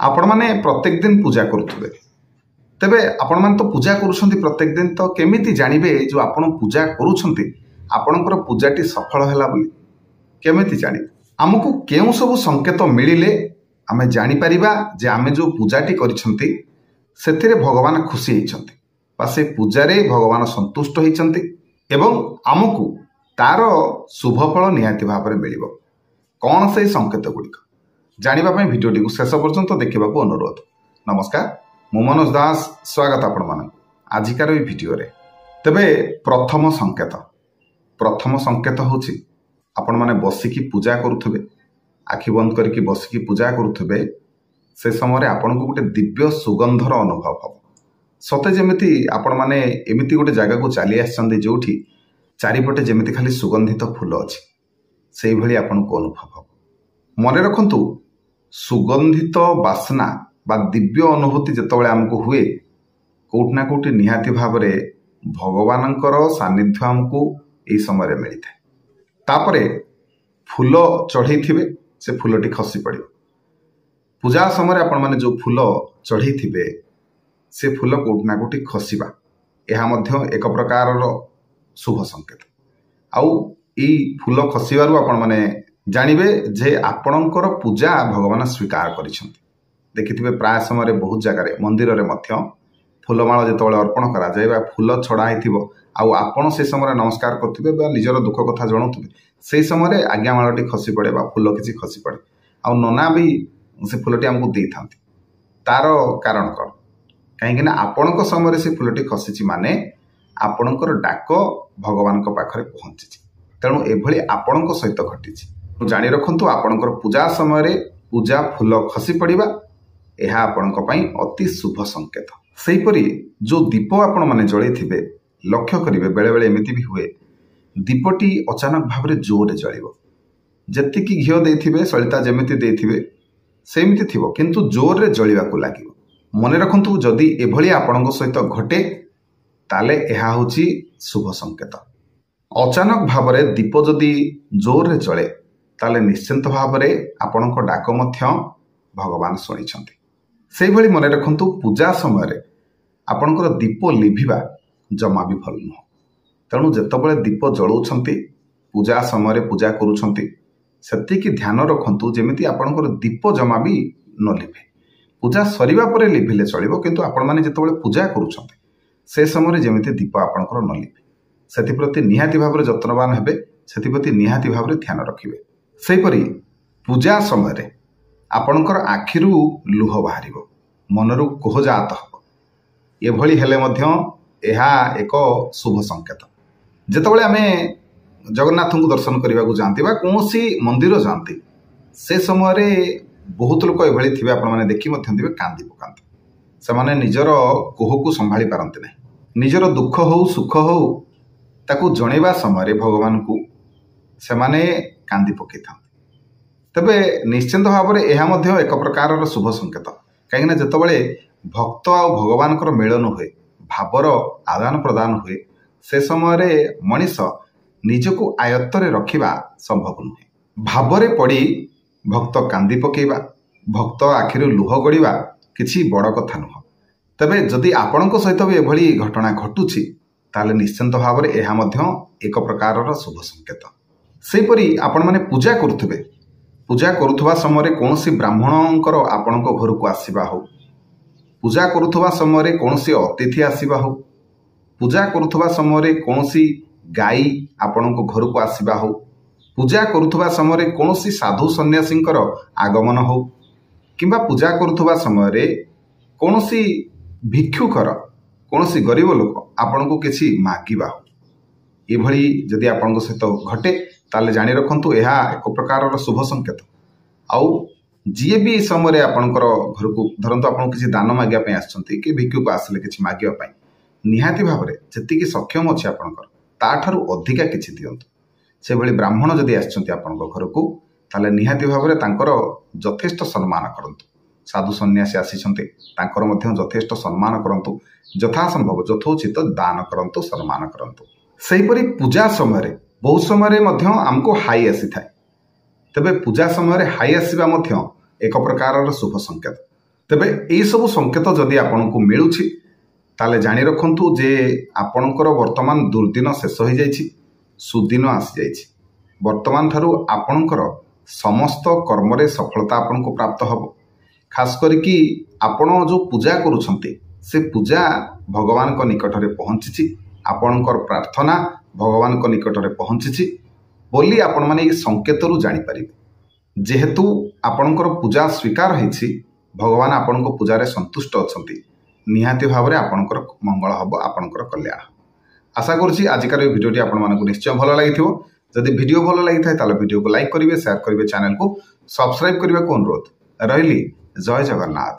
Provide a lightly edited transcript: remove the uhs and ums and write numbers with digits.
आपण माने प्रत्येक दिन पूजा करुथुबे तेबे आपण मान तो पूजा करूछंती प्रत्येक दिन तो केमिति जानिबे जो आपण पूजा करूछंती आपणकर पूजाटी सफल हैला बोली केमिति जानिबे हमकु केउ सब संकेत मिलिले आमे जानि परिबा जे आमे जो पूजाटी करिछंती सेथिरे भगवान खुशी हिचंती बा से पूजारे भगवान संतुष्ट हिचंती एवं आमकु तार शुभ फल निहाती भाव में मिलिबो कौन से संकेत गुड़िक जानिबा पई भिडियोटी को शेष पर्यंत देखा अनुरोध। नमस्कार, मु मनोज दास, स्वागत आपण मान आजिकार भिडियो रे। तेबे प्रथम संकेत होछि आपण माने बसिकी पूजा करुथबे, आखि बंद करके बसिकी पूजा करुथबे, से समय आपण को गोटे दिव्य सुगंधर अनुभव हम सते जमिति आपण माने एमिति गोटे जगह को चली आछंदी जोठी चारिपटे जमिति खाली सुगंधित फूल अछि सेहि भली आपण को अनुभव हम। मने रखंतु सुगंधित बासना बा दिव्य अनुभूति जेतबेले हमको हुए कोठना कोठी निहाती भाव रे भगवानंकर सानिध्य हमको एई समय मिली थाए। तापरे फूल चढ़ई थिबे से फूलटी खसी पड़िबो। पूजा समय आपण माने जो फूल चढ़ई थिबे से फूल कोठना कोठी खसिबा एहा मध्य एक प्रकार शुभ संकेत। आउ ई फूल खसिबारु आपण माने जानिबे जे आपणकर पूजा भगवान स्वीकार करिसंती। देखिथिबे प्राय समय बहुत जगह मंदिर रे मध्य फूलमाला जेतबेले अर्पण करा जाय बा फूल छड़ा हिथिबो आउ आपण से समय नमस्कार करथिबे बा निजर दुख कथा जणाउथिबे से समय आज्ञामालाटी खसी पड़े बा फूल किछि खसी पड़े आउ नना भी से फूलटी हमको देई थांती। तार कारण कौन कहीं आपणक समय से फूलटी खसी माने आपणकर डाक भगवान पाखरे पहुंची तेणु एभली आपणक सहित घटी जानी रखंतु आपणकर पूजा समय पूजा फूल खसी पड़िबा एहा आपणक पई अति शुभ संकेत। सेहीपरि जो दीप आपण माने जळै थिबे लक्ष्य करिवे बेले बेले एमिति भी हुए दीपटी अचानक भाव रे जोर जळिबो जेतिकी घियो देथिबे सलिता जेमिति देथिबे सेमिति थिबो किंतु जोर रे जळिबाकू लागिबो। मने रखंतु जदि एभली आपणक सहित घटे ताले एहा होची शुभ संकेत। अचानक भाव रे दीप जदि जोर रे जळे ताले निश्चिंत भाव रे आपणक डाक मध्य भगवान शुणिछंती। सेहि भली मने रखंतु पूजा समय रे आपणकर दीप लिभिबा जमा भी भल न तेणु जेतबेले दीप जळौछंती पूजा समय रे पूजा करूछंती सेतिकी ध्यान रखंतु जेमिति आपणकर दीप जमा भी न लिभे। पूजा सरिबा परे लिभिले चलिबो किंतु आपण माने जेतबेले पूजा करूछंती से समय जेमिति दीप आपणकर न लिभे सेति प्रति निहाती भाव रे जत्नवान हेबे सेति प्रति निहाती भाव रे ध्यान रखिबे। सेहीपरि पूजा समय रे आपणकर आखिरु लुह बाहरिबो मनरु कोह जात हबो एभली हेले मध्य एहा एक शुभ संकेत। जेतबेले आमे जगन्नाथ को दर्शन करने को जाती कौन मंदिर जाती से समय रे बहुत लोग एभली थिबे आपण माने देखि मथ्य कांदी पकांती से माने निजर कोह को संभाली पारंती नहीं निजर दुख हो सुख हो ताकू जणेबा समय भगवान को से माने कांदी पकई था। तबे निश्चिंत भाव में यह एक प्रकार शुभ संकेत कहीं जितेबाला भक्त आ भगवान मिलन हुए भावर आदान प्रदान हुए से समय मनीष निजको आयत्तरे रखिबा संभव नुहे। भावरे पड़ी भक्त कांदी पकेबा भक्त आखिर लुह गड़िबा किछि बड़ कथा नुह। तबे जदि आपणक सहित भी एभली घटना घटुछि ताले निश्चिंत भाव में यह एक प्रकार शुभ संकेत। सेहीपरि आपण माने पूजा करुथबे पूजा करुथबा समय कौनसी ब्राह्मणंकर आपणक घर को आसीबा हो पूजा करुथबा समय कौनसी अतिथि आसीबा हो पूजा करुथबा समय कौनसी गाई आपणक घर को आसीबा हो पूजा करुथबा समय कौनसी साधु सन्यासींकर आगमन हो किंबा पूजा करुथबा समय कौनसी भिक्षुकर कौनसी गरीब लोक आपन को किसी मागिबा हो एभली जदि आपन सहित घटे ताले जानी रखंतु यह एक प्रकार शुभ संकेत। आउ जी भी समय आपणकर घर को धरतु आप किसी दान मागिया आसछंती कि भिक्षुक आसिले किसी मागिया निहाती भाव में जी सक्षम अच्छे आपणकर ताठारु अधिका किछि दियंतु। से भली ब्राह्मण जदि आसछंती आपणकर घर को ताले निहाती भाव में तांकर यथेष्ट सम्मान करंतु। साधु सन्यासी आसीछंती तांकर मध्य यथेष्ट सम्मान करंतु यथासंभव यथोचित दान करंतु सम्मान करंतु। सेहीपरि पूजा समय बहुत समय आमको हाई आसी थाए तेबे पूजा समय हाई आसवा एक प्रकार शुभ संकेत। ତେବେ ଏହିସବୁ ସଂକେତ ଯଦି ଆପଣଙ୍କୁ ମିଳୁଛି ତାହେଲେ ଜାଣି ରଖନ୍ତୁ ଯେ ଆପଣଙ୍କର ବର୍ତ୍ତମାନ ଦୁର୍ଦିନ ଶେଷ ହୋଇଯାଇଛି, ସୁଦିନ ଆସିଯାଇଛି। ବର୍ତ୍ତମାନ ଠାରୁ ଆପଣଙ୍କର ସମସ୍ତ କର୍ମରେ ସଫଳତା ଆପଣଙ୍କୁ ପ୍ରାପ୍ତ ହେବ। ଖାସ୍ କରିକି ଆପଣ ଯେଉଁ ପୂଜା କରୁଛନ୍ତି ସେ ପୂଜା ଭଗବାନଙ୍କ ନିକଟରେ ପହଞ୍ଚିଛି, ଆପଣଙ୍କର ପ୍ରାର୍ଥନା ଭଗବାନଙ୍କ ନିକଟରେ ପହଞ୍ଚିଛି ବୋଲି ଆପଣମାନେ ଏହି ସଂକେତରୁ ଜାଣିପାରିବେ। ଯେହେତୁ ଆପଣଙ୍କର ପୂଜା ସ୍ୱୀକାର ହୋଇଛି, ଭଗବାନ ଆପଣଙ୍କ ପୂଜାରେ ସନ୍ତୁଷ୍ଟ ଅଛନ୍ତି, ନିହାତି ଭାବରେ ଆପଣଙ୍କର ମଙ୍ଗଳ ହେବ, ଆପଣଙ୍କର କଲ୍ୟାଣ। ଆଶା କରୁଛି ଆଜିକାର ଏହି ଭିଡ଼ିଓଟି ଆପଣମାନଙ୍କୁ ନିଶ୍ଚୟ ଭଲ ଲାଗିଥିବ। ଯଦି ଭିଡ଼ିଓ ଭଲ ଲାଗିଥାଏ ତାହେଲେ ଭିଡ଼ିଓକୁ ଲାଇକ୍ କରିବେ, ସେୟାର କରିବେ, ଚ୍ୟାନେଲକୁ ସବସ୍କ୍ରାଇବ୍ କରିବାକୁ ଅନୁରୋଧ। ରହିଲି, ଜୟ ଜଗନ୍ନାଥ।